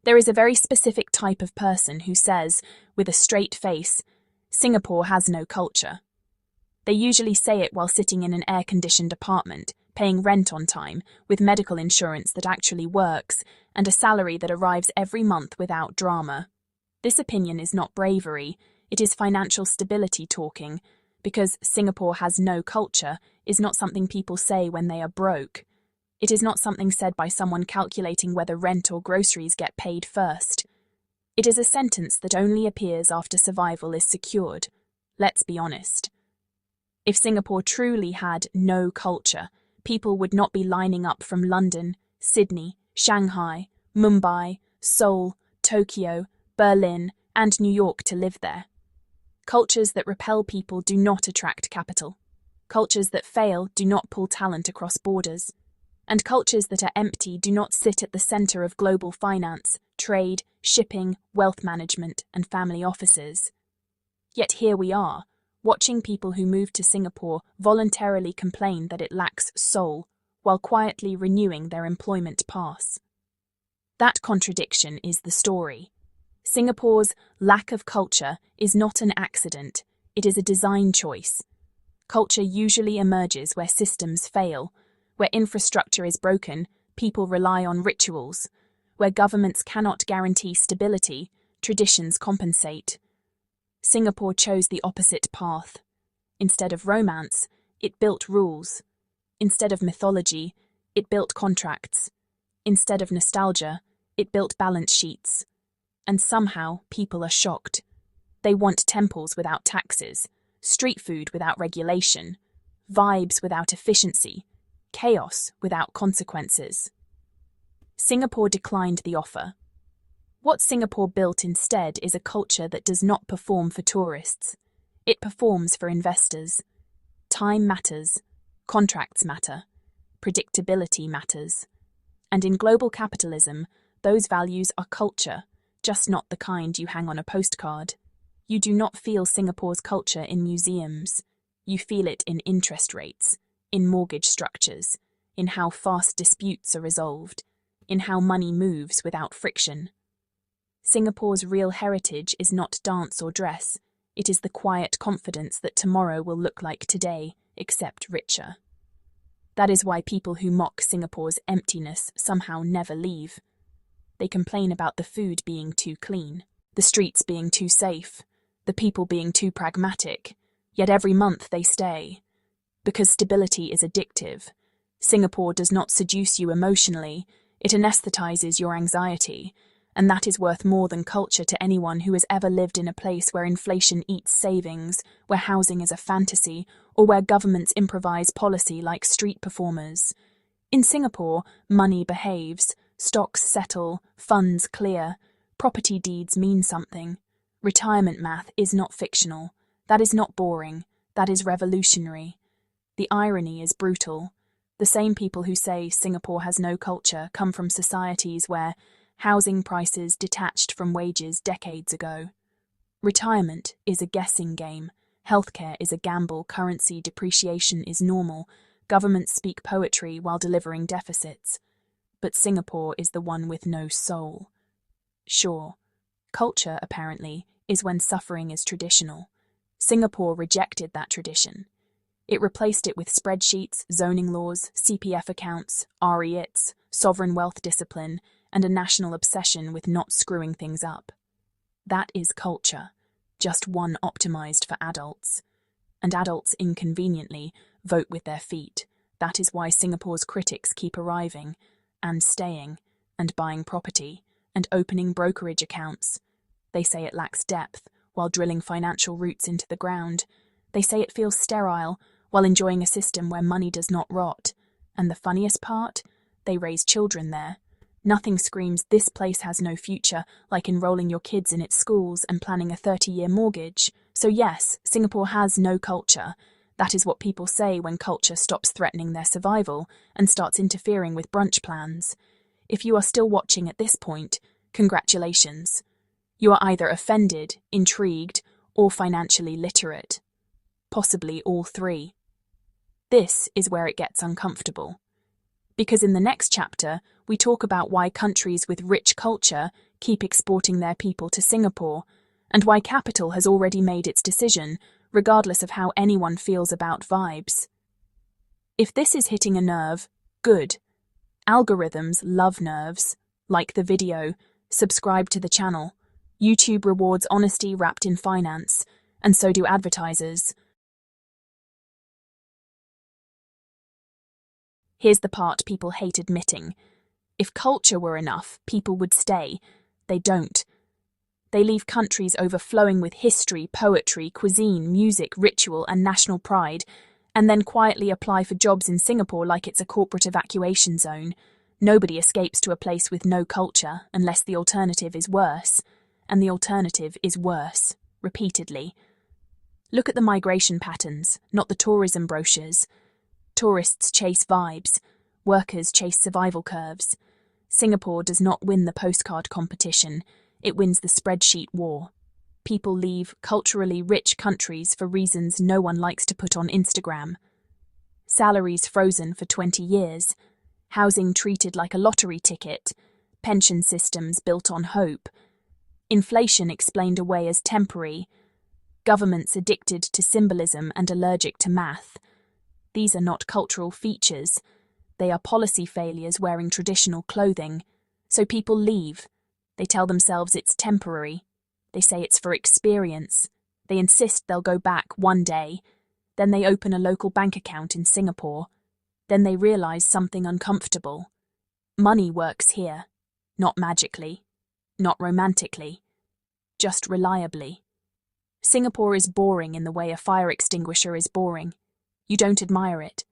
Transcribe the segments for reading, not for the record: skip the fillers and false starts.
There is a very specific type of person who says, with a straight face, Singapore has no culture. They usually say it while sitting in an air-conditioned apartment, paying rent on time, with medical insurance that actually works, and a salary that arrives every month without drama. This opinion is not bravery, it is financial stability talking, because Singapore has no culture is not something people say when they are broke. It is not something said by someone calculating whether rent or groceries get paid first. It is a sentence that only appears after survival is secured. Let's be honest. If Singapore truly had no culture, people would not be lining up from London, Sydney, Shanghai, Mumbai, Seoul, Tokyo, Berlin, and New York to live there. Cultures that repel people do not attract capital. Cultures that fail do not pull talent across borders. And cultures that are empty do not sit at the center of global finance, trade, shipping, wealth management, and family offices. Yet here we are, watching people who move to Singapore voluntarily complain that it lacks soul, while quietly renewing their employment pass. That contradiction is the story. Singapore's lack of culture is not an accident, it is a design choice. Culture usually emerges where systems fail. Where infrastructure is broken, people rely on rituals. Where governments cannot guarantee stability, traditions compensate. Singapore chose the opposite path. Instead of romance, it built rules. Instead of mythology, it built contracts. Instead of nostalgia, it built balance sheets. And somehow, people are shocked. They want temples without taxes, street food without regulation, vibes without efficiency, chaos without consequences. Singapore declined the offer. What Singapore built instead is a culture that does not perform for tourists. It performs for investors. Time matters, contracts matter, predictability matters. And in global capitalism, those values are culture, just not the kind you hang on a postcard. You do not feel Singapore's culture in museums. You feel it in interest rates, in mortgage structures, in how fast disputes are resolved, in how money moves without friction. Singapore's real heritage is not dance or dress, it is the quiet confidence that tomorrow will look like today, except richer. That is why people who mock Singapore's emptiness somehow never leave. They complain about the food being too clean, the streets being too safe, the people being too pragmatic, yet every month they stay. Because stability is addictive. Singapore does not seduce you emotionally, it anesthetizes your anxiety, and that is worth more than culture to anyone who has ever lived in a place where inflation eats savings, where housing is a fantasy, or where governments improvise policy like street performers. In Singapore, money behaves, stocks settle, funds clear, property deeds mean something. Retirement math is not fictional, that is not boring, that is revolutionary. The irony is brutal. The same people who say Singapore has no culture come from societies where housing prices detached from wages decades ago. Retirement is a guessing game. Healthcare is a gamble. Currency depreciation is normal. Governments speak poetry while delivering deficits. But Singapore is the one with no soul. Sure, culture, apparently, is when suffering is traditional. Singapore rejected that tradition. It replaced it with spreadsheets, zoning laws, CPF accounts, REITs, sovereign wealth discipline, and a national obsession with not screwing things up. That is culture, just one optimized for adults. And adults inconveniently vote with their feet. That is why Singapore's critics keep arriving, and staying, and buying property, and opening brokerage accounts. They say it lacks depth, while drilling financial roots into the ground. They say it feels sterile, while enjoying a system where money does not rot. And the funniest part? They raise children there. Nothing screams this place has no future like enrolling your kids in its schools and planning a 30-year mortgage. So yes, Singapore has no culture. That is what people say when culture stops threatening their survival and starts interfering with brunch plans. If you are still watching at this point, congratulations. You are either offended, intrigued, or financially literate. Possibly all three. This is where it gets uncomfortable. Because in the next chapter, we talk about why countries with rich culture keep exporting their people to Singapore, and why capital has already made its decision, regardless of how anyone feels about vibes. If this is hitting a nerve, good. Algorithms love nerves. Like the video, subscribe to the channel. YouTube rewards honesty wrapped in finance, and so do advertisers. Here's the part people hate admitting. If culture were enough, people would stay. They don't. They leave countries overflowing with history, poetry, cuisine, music, ritual, and national pride, and then quietly apply for jobs in Singapore like it's a corporate evacuation zone. Nobody escapes to a place with no culture unless the alternative is worse. And the alternative is worse, repeatedly. Look at the migration patterns, not the tourism brochures. Tourists chase vibes. Workers chase survival curves. Singapore does not win the postcard competition. It wins the spreadsheet war. People leave culturally rich countries for reasons no one likes to put on Instagram. Salaries frozen for 20 years. Housing treated like a lottery ticket. Pension systems built on hope. Inflation explained away as temporary. Governments addicted to symbolism and allergic to math. These are not cultural features. They are policy failures wearing traditional clothing. So people leave. They tell themselves it's temporary. They say it's for experience. They insist they'll go back one day. Then they open a local bank account in Singapore. Then they realize something uncomfortable. Money works here. Not magically. Not romantically. Just reliably. Singapore is boring in the way a fire extinguisher is boring. You don't admire it.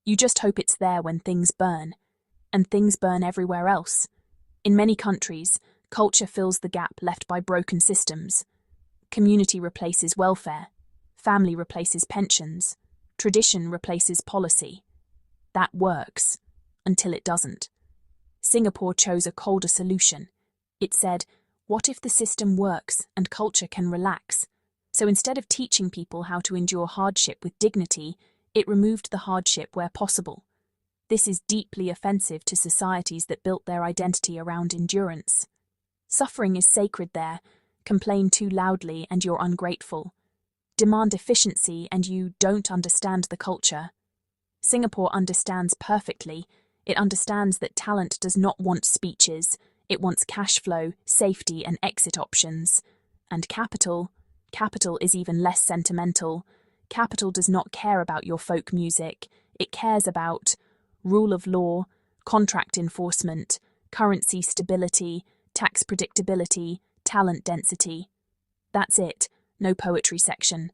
You just hope it's there when things burn. And things burn everywhere else. In many countries, culture fills the gap left by broken systems. Community replaces welfare. Family replaces pensions. Tradition replaces policy. That works. Until it doesn't. Singapore chose a colder solution. It said, what if the system works and culture can relax? So instead of teaching people how to endure hardship with dignity, it removed the hardship where possible. This is deeply offensive to societies that built their identity around endurance. Suffering is sacred there. Complain too loudly and you're ungrateful. Demand efficiency and you don't understand the culture. Singapore understands perfectly. It understands that talent does not want speeches. It wants cash flow, safety, and exit options. And capital is even less sentimental. Capital does not care about your folk music. It cares about rule of law, contract enforcement, currency stability, tax predictability, talent density. That's it, no poetry section.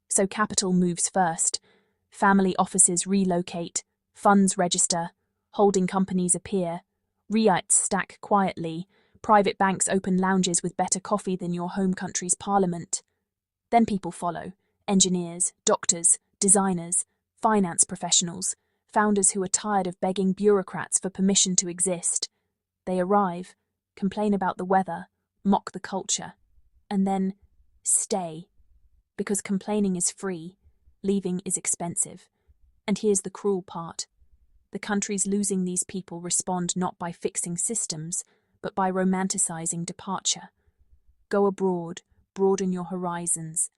So capital moves first. Family offices relocate, funds register, holding companies appear, REITs stack quietly, private banks open lounges with better coffee than your home country's parliament. Then people follow. Engineers, doctors, designers, finance professionals, founders who are tired of begging bureaucrats for permission to exist. They arrive, complain about the weather, mock the culture, and then stay. Because complaining is free, leaving is expensive. And here's the cruel part. The countries losing these people respond not by fixing systems, but by romanticizing departure. Go abroad, broaden your horizons.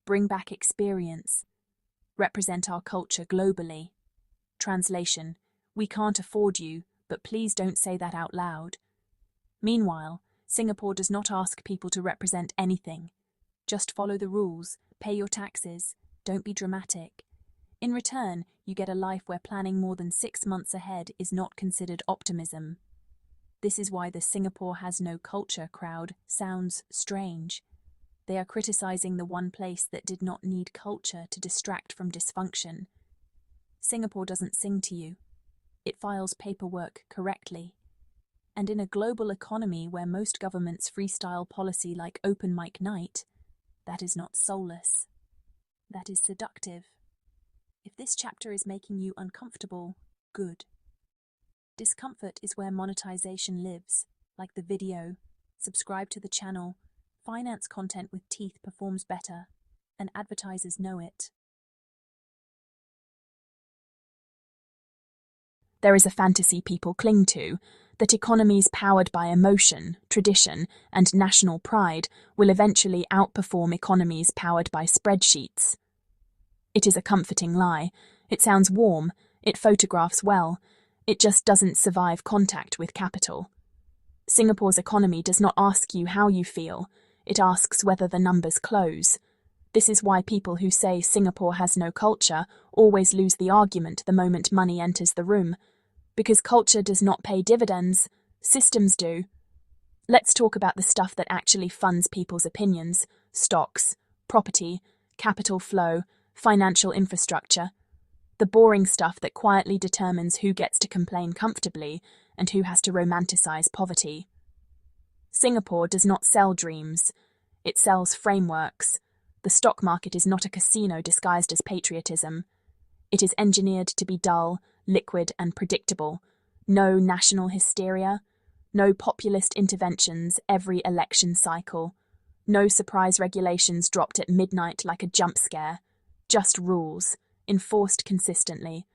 Bring back experience. Represent our culture globally. Translation: we can't afford you, but please don't say that out loud. Meanwhile, Singapore does not ask people to represent anything. Just follow the rules, pay your taxes, don't be dramatic. In return, you get a life where planning more than 6 months ahead is not considered optimism. This is why the Singapore has no culture crowd sounds strange. They are criticizing the one place that did not need culture to distract from dysfunction. Singapore doesn't sing to you. It files paperwork correctly. And in a global economy where most governments freestyle policy like open mic night, that is not soulless. That is seductive. If this chapter is making you uncomfortable, good. Discomfort is where monetization lives, like the video. Subscribe to the channel. Finance content with teeth performs better, and advertisers know it. There is a fantasy people cling to, that economies powered by emotion, tradition, and national pride will eventually outperform economies powered by spreadsheets. It is a comforting lie. It sounds warm, it photographs well, it just doesn't survive contact with capital. Singapore's economy does not ask you how you feel, it asks whether the numbers close. This is why people who say Singapore has no culture always lose the argument the moment money enters the room. Because culture does not pay dividends, systems do. Let's talk about the stuff that actually funds people's opinions: stocks, property, capital flow, financial infrastructure. The boring stuff that quietly determines who gets to complain comfortably and who has to romanticize poverty. Singapore does not sell dreams. It sells frameworks. The stock market is not a casino disguised as patriotism. It is engineered to be dull, liquid, and predictable. No national hysteria. No populist interventions every election cycle. No surprise regulations dropped at midnight like a jump scare. Just rules, enforced consistently.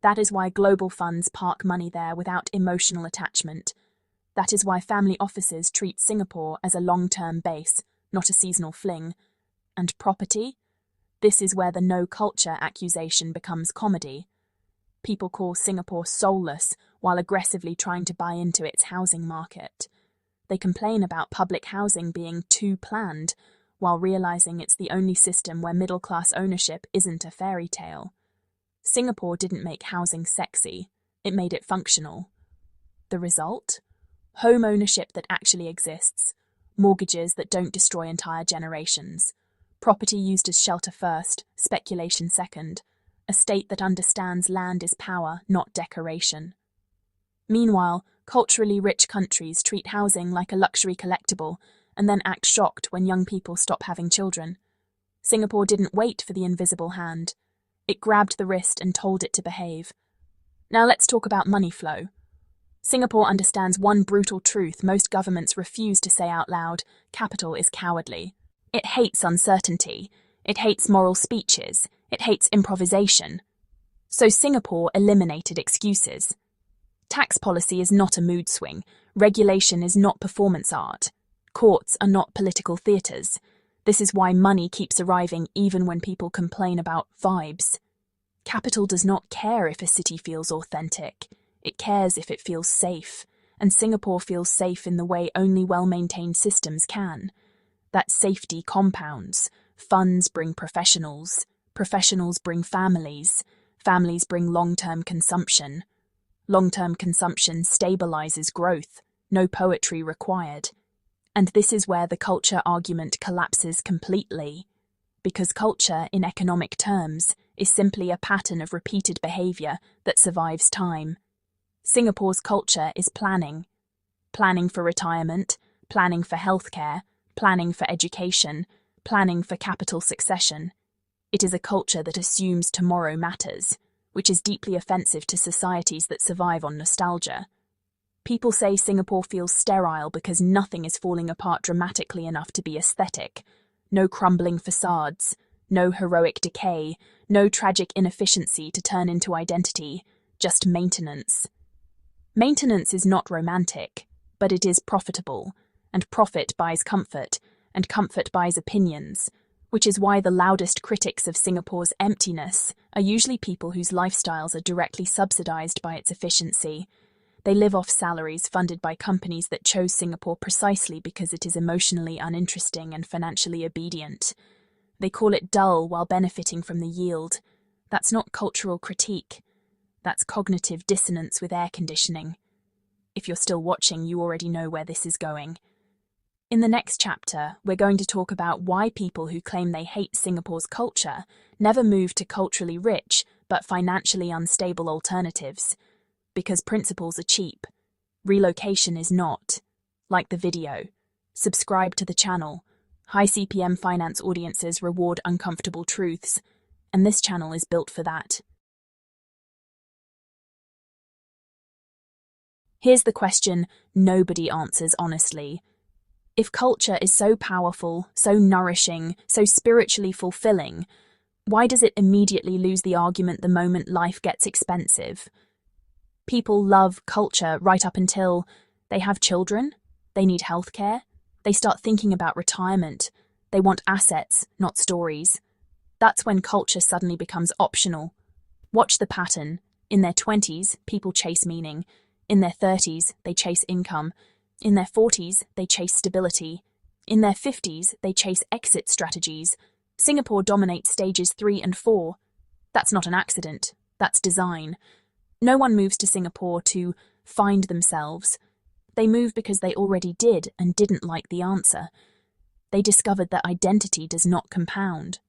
That is why global funds park money there without emotional attachment. That is why family offices treat Singapore as a long-term base, not a seasonal fling. And property? This is where the no culture accusation becomes comedy. People call Singapore soulless while aggressively trying to buy into its housing market. They complain about public housing being too planned, while realizing it's the only system where middle-class ownership isn't a fairy tale. Singapore didn't make housing sexy, it made it functional. The result? Home ownership that actually exists, mortgages that don't destroy entire generations, property used as shelter first, speculation second, a state that understands land is power, not decoration. Meanwhile, culturally rich countries treat housing like a luxury collectible and then act shocked when young people stop having children. Singapore didn't wait for the invisible hand. It grabbed the wrist and told it to behave. Now let's talk about money flow. Singapore understands one brutal truth most governments refuse to say out loud: capital is cowardly. It hates uncertainty. It hates moral speeches. It hates improvisation. So Singapore eliminated excuses. Tax policy is not a mood swing. Regulation is not performance art. Courts are not political theatres. This is why money keeps arriving even when people complain about vibes. Capital does not care if a city feels authentic. It cares if it feels safe. And Singapore feels safe in the way only well-maintained systems can. That safety compounds. Funds bring professionals. Professionals bring families. Families bring long-term consumption. Long-term consumption stabilizes growth. No poetry required. And this is where the culture argument collapses completely. Because culture, in economic terms, is simply a pattern of repeated behavior that survives time. Singapore's culture is planning. Planning for retirement, planning for healthcare, planning for education, planning for capital succession. It is a culture that assumes tomorrow matters, which is deeply offensive to societies that survive on nostalgia. People say Singapore feels sterile because nothing is falling apart dramatically enough to be aesthetic. No crumbling facades, no heroic decay, no tragic inefficiency to turn into identity, just maintenance. Maintenance is not romantic, but it is profitable, and profit buys comfort, and comfort buys opinions, which is why the loudest critics of Singapore's emptiness are usually people whose lifestyles are directly subsidized by its efficiency. They live off salaries funded by companies that chose Singapore precisely because it is emotionally uninteresting and financially obedient. They call it dull while benefiting from the yield. That's not cultural critique. That's cognitive dissonance with air conditioning. If you're still watching, you already know where this is going. In the next chapter, we're going to talk about why people who claim they hate Singapore's culture never move to culturally rich but financially unstable alternatives. Because principles are cheap. Relocation is not. Like the video. Subscribe to the channel. High CPM finance audiences reward uncomfortable truths, and this channel is built for that. Here's the question nobody answers honestly. If culture is so powerful, so nourishing, so spiritually fulfilling, why does it immediately lose the argument the moment life gets expensive? People love culture right up until they have children, they need healthcare, they start thinking about retirement, they want assets, not stories. That's when culture suddenly becomes optional. Watch the pattern. In their 20s, people chase meaning. In their 30s, they chase income. In their 40s, they chase stability. In their 50s, they chase exit strategies. Singapore dominates stages 3 and 4. That's not an accident. That's design. No one moves to Singapore to find themselves. They move because they already did and didn't like the answer. They discovered that identity does not compound.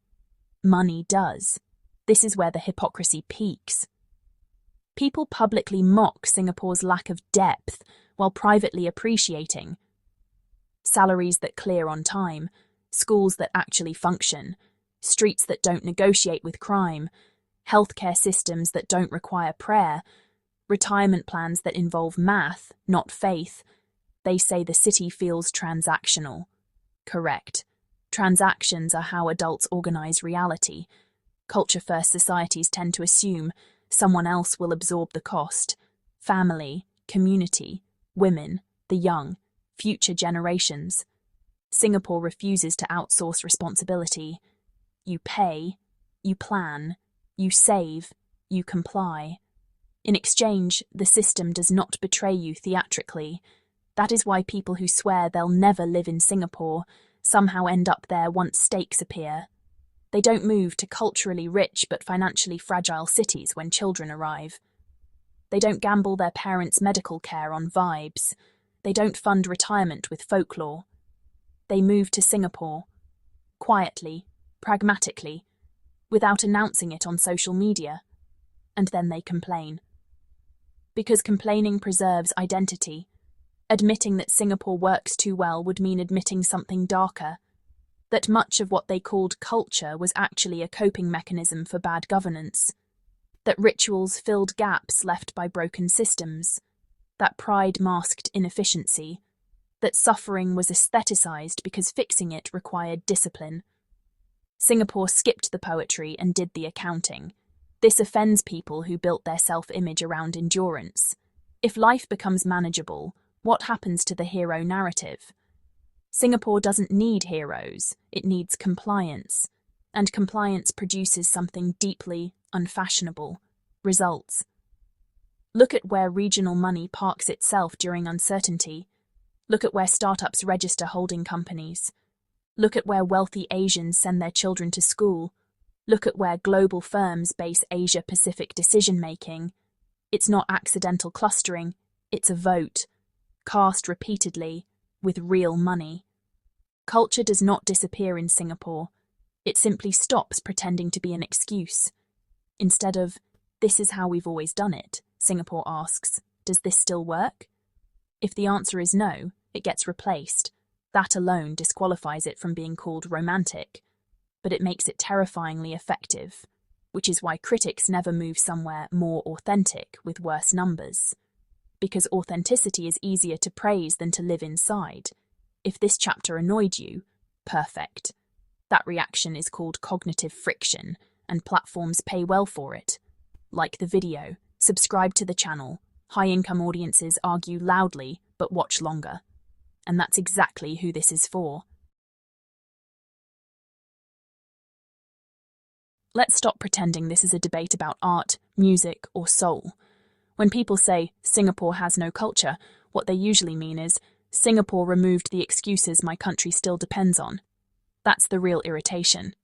Money does. This is where the hypocrisy peaks. People publicly mock Singapore's lack of depth while privately appreciating salaries that clear on time, schools that actually function, streets that don't negotiate with crime, healthcare systems that don't require prayer, retirement plans that involve math, not faith. They say the city feels transactional. Correct. Transactions are how adults organize reality. Culture-first societies tend to assume someone else will absorb the cost. Family, community, women, the young, future generations. Singapore refuses to outsource responsibility. You pay, you plan, you save, you comply. In exchange, the system does not betray you theatrically. That is why people who swear they'll never live in Singapore somehow end up there once stakes appear. They don't move to culturally rich but financially fragile cities when children arrive. They don't gamble their parents' medical care on vibes. They don't fund retirement with folklore. They move to Singapore, quietly, pragmatically, without announcing it on social media. And then they complain. Because complaining preserves identity. Admitting that Singapore works too well would mean admitting something darker, that much of what they called culture was actually a coping mechanism for bad governance, that rituals filled gaps left by broken systems, that pride masked inefficiency, that suffering was aestheticized because fixing it required discipline. Singapore skipped the poetry and did the accounting. This offends people who built their self-image around endurance. If life becomes manageable, what happens to the hero narrative? Singapore doesn't need heroes, it needs compliance. And compliance produces something deeply unfashionable: results. Look at where regional money parks itself during uncertainty. Look at where startups register holding companies. Look at where wealthy Asians send their children to school. Look at where global firms base Asia-Pacific decision-making. It's not accidental clustering, it's a vote, cast repeatedly, with real money. Culture does not disappear in Singapore. It simply stops pretending to be an excuse. Instead of, "This is how we've always done it," Singapore asks, "Does this still work?" If the answer is no, it gets replaced. That alone disqualifies it from being called romantic, but it makes it terrifyingly effective, which is why critics never move somewhere more authentic with worse numbers. Because authenticity is easier to praise than to live inside. If this chapter annoyed you, perfect. That reaction is called cognitive friction, and platforms pay well for it. Like the video, subscribe to the channel. High-income audiences argue loudly, but watch longer. And that's exactly who this is for. Let's stop pretending this is a debate about art, music, or soul. When people say, Singapore has no culture, what they usually mean is, Singapore removed the excuses my country still depends on. That's the real irritation.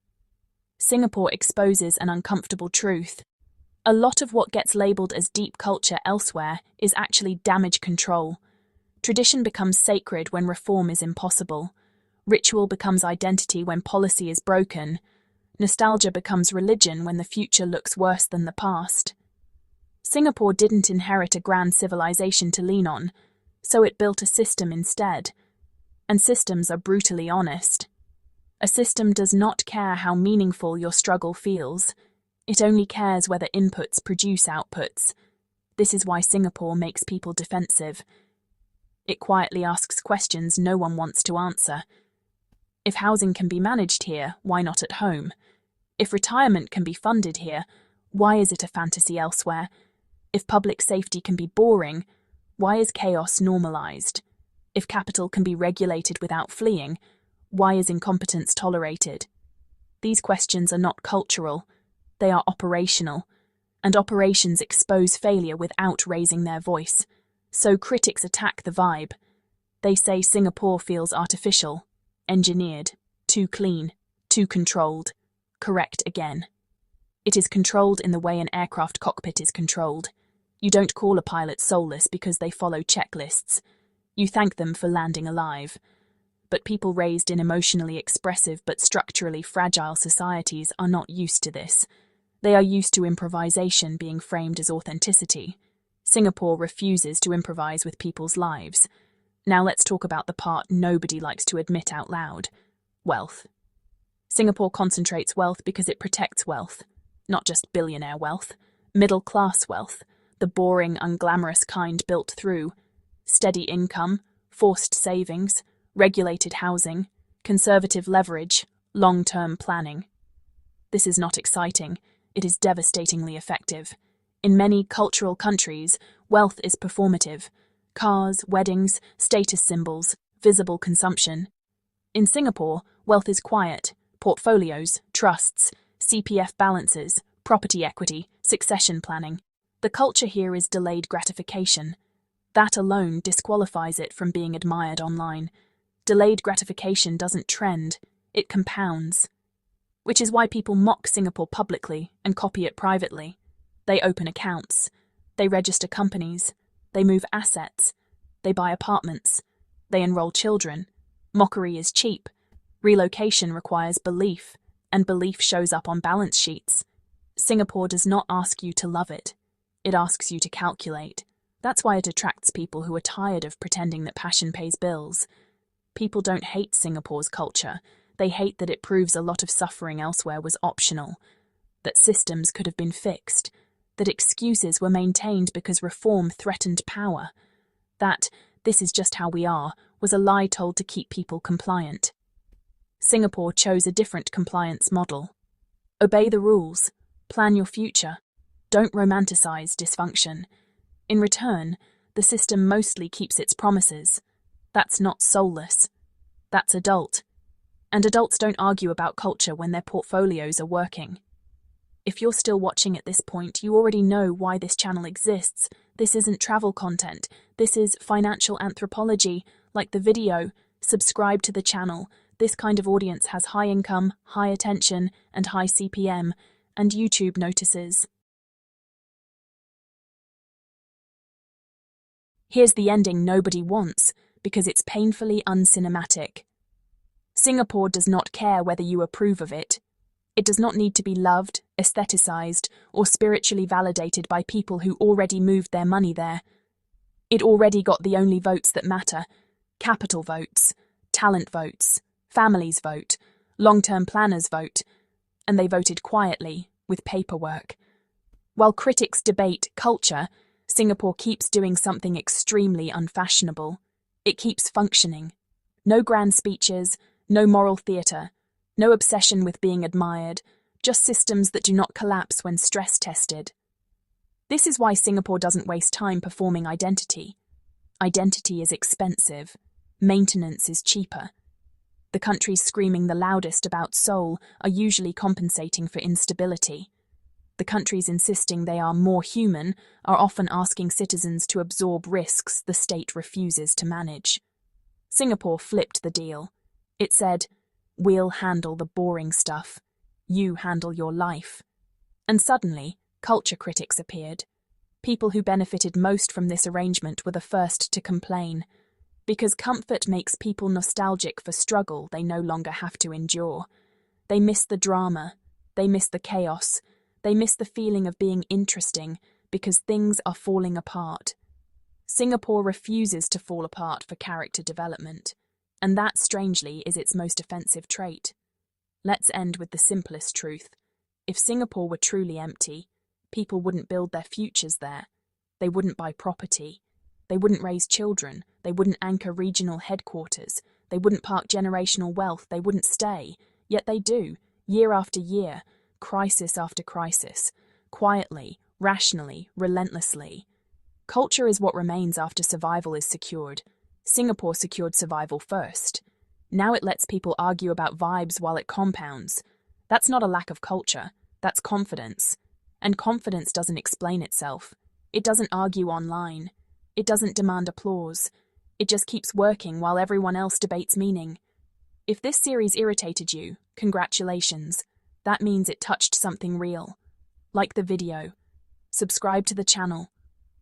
Singapore exposes an uncomfortable truth. A lot of what gets labelled as deep culture elsewhere is actually damage control. Tradition becomes sacred when reform is impossible. Ritual becomes identity when policy is broken. Nostalgia becomes religion when the future looks worse than the past. Singapore didn't inherit a grand civilization to lean on, so it built a system instead. And systems are brutally honest. A system does not care how meaningful your struggle feels. It only cares whether inputs produce outputs. This is why Singapore makes people defensive. It quietly asks questions no one wants to answer. If housing can be managed here, why not at home? If retirement can be funded here, why is it a fantasy elsewhere? If public safety can be boring, why is chaos normalized? If capital can be regulated without fleeing, why is incompetence tolerated? These questions are not cultural, they are operational, and operations expose failure without raising their voice. So critics attack the vibe. They say Singapore feels artificial, engineered, too clean, too controlled. Correct again. It is controlled in the way an aircraft cockpit is controlled. You don't call a pilot soulless because they follow checklists. You thank them for landing alive. But people raised in emotionally expressive but structurally fragile societies are not used to this. They are used to improvisation being framed as authenticity. Singapore refuses to improvise with people's lives. Now let's talk about the part nobody likes to admit out loud. Wealth. Singapore concentrates wealth because it protects wealth. Not just billionaire wealth, middle-class wealth, the boring, unglamorous kind built through steady income, forced savings, regulated housing, conservative leverage, long-term planning. This is not exciting, it is devastatingly effective. In many cultural countries, wealth is performative. Cars, weddings, status symbols, visible consumption. In Singapore, wealth is quiet. Portfolios, trusts, CPF balances, property equity, succession planning. The culture here is delayed gratification. That alone disqualifies it from being admired online. Delayed gratification doesn't trend, it compounds. Which is why people mock Singapore publicly and copy it privately. They open accounts, they register companies, they move assets, they buy apartments, they enroll children. Mockery is cheap. Relocation requires belief, and belief shows up on balance sheets. Singapore does not ask you to love it. It asks you to calculate. That's why it attracts people who are tired of pretending that passion pays bills. People don't hate Singapore's culture. They hate that it proves a lot of suffering elsewhere was optional, that systems could have been fixed, that excuses were maintained because reform threatened power, that "this is just how we are" was a lie told to keep people compliant. Singapore chose a different compliance model. Obey the rules, plan your future, don't romanticize dysfunction. In return, the system mostly keeps its promises. That's not soulless. That's adult. And adults don't argue about culture when their portfolios are working. If you're still watching at this point, you already know why this channel exists. This isn't travel content. This is financial anthropology. Like the video, subscribe to the channel. This kind of audience has high income, high attention, and high CPM, and YouTube notices. Here's the ending nobody wants, because it's painfully uncinematic. Singapore does not care whether you approve of it. It does not need to be loved, aestheticized, or spiritually validated by people who already moved their money there. It already got the only votes that matter: capital votes, talent votes, families vote, long-term planners vote, and they voted quietly, with paperwork. While critics debate culture, Singapore keeps doing something extremely unfashionable. It keeps functioning. No grand speeches, no moral theatre, no obsession with being admired, just systems that do not collapse when stress tested. This is why Singapore doesn't waste time performing identity. Identity is expensive. Maintenance is cheaper. The countries screaming the loudest about soul are usually compensating for instability. The countries insisting they are more human are often asking citizens to absorb risks the state refuses to manage. Singapore flipped the deal. It said, "We'll handle the boring stuff. You handle your life." And suddenly, culture critics appeared. People who benefited most from this arrangement were the first to complain. Because comfort makes people nostalgic for struggle they no longer have to endure. They miss the drama. They miss the chaos. They miss the feeling of being interesting because things are falling apart. Singapore refuses to fall apart for character development, and that, strangely, is its most offensive trait. Let's end with the simplest truth. If Singapore were truly empty, people wouldn't build their futures there. They wouldn't buy property. They wouldn't raise children. They wouldn't anchor regional headquarters. They wouldn't park generational wealth. They wouldn't stay. Yet they do, year after year, crisis after crisis, quietly, rationally, relentlessly. Culture is what remains after survival is secured. Singapore secured survival first. Now it lets people argue about vibes while it compounds. That's not a lack of culture, that's confidence. And confidence doesn't explain itself. It doesn't argue online. It doesn't demand applause. It just keeps working while everyone else debates meaning. If this series irritated you, congratulations. That means it touched something real. Like the video. Subscribe to the channel.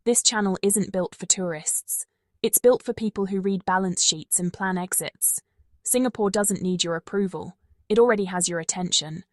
This channel isn't built for tourists. It's built for people who read balance sheets and plan exits. Singapore doesn't need your approval. It already has your attention.